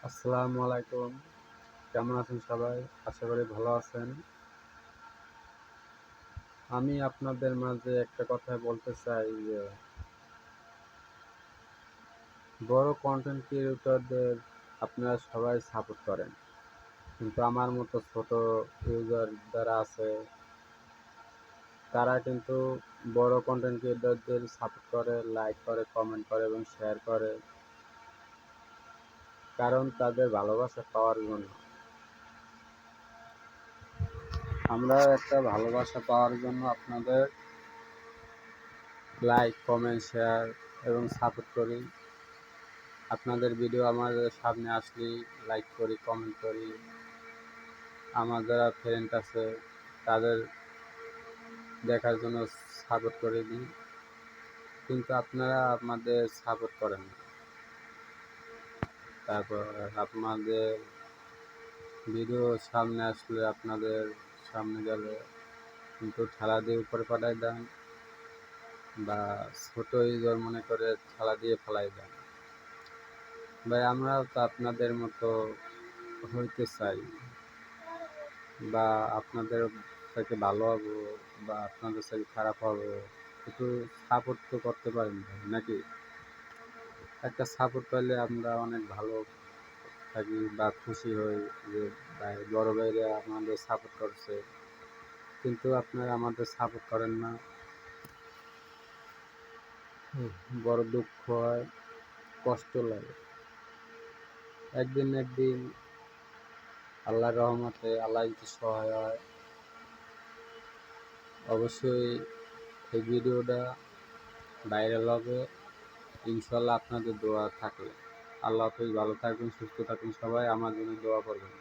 আসসালামু আলাইকুম। কেমন আছেন সবাই? আশা করি ভালো আছেন। আমি আপনাদের মাঝে একটা কথা বলতে চাই যে বড় কনটেন্ট ক্রিয়েটরদের আপনারা সবাই সাপোর্ট করেন। কিন্তু আমার মতো ছোট ইউজার যারা আছে তারা কিন্তু বড় কনটেন্ট ক্রিয়েটরদের সাপোর্ট করে, লাইক করে, কমেন্ট করে এবং শেয়ার করে। কারণ তাদের ভালোবাসা পাওয়ার জন্য। আমরা একটা ভালোবাসা পাওয়ার জন্য আপনাদের লাইক, কমেন্ট, শেয়ার এবং সাপোর্ট করি। আপনাদের ভিডিও আমাদের সামনে আসলেই লাইক করি, কমেন্ট করি। আমার যারা ফ্রেন্ড আছে তাদের দেখার জন্য সাপোর্ট করে দিই। কিন্তু আপনারা আমাদের সাপোর্ট করেন না। তারপর আপনাদের ভিডিও সামনে আসলে আপনাদের সামনে গেলে কিন্তু ঠেলা দিয়ে উপরে পাঠাই দেন বা ছোট ইউজার মনে করে ঠেলা দিয়ে ফেলাই দেন। ভাই আমরাও তো আপনাদের মতো হইতে চাই বা আপনাদের থেকে ভালো হবো বা আপনাদের থেকে খারাপ হবে, একটু সাপোর্ট তো করতে পারেন ভাই, নাকি? একটা সাপোর্ট পাইলে আমরা অনেক ভালো থাকি বা খুশি হই যে ভাই বড় ভাইরা আমাদের সাপোর্ট করছে। কিন্তু আপনারা আমাদের সাপোর্ট করেন না। বড় দুঃখ হয়, কষ্ট লাগে। একদিন না একদিন আল্লাহর রহমতে আল্লাহ যদি সহায় হয়, অবশ্যই এই ভিডিওটা ভাইরাল হবে ইনশাল্লাহ, আপনাদের দোয়া থাকলে। আল্লাহ হাফেজ, ভালো থাকবেন, সুস্থ থাকবেন, সবাই আমার জন্য দোয়া করবেন।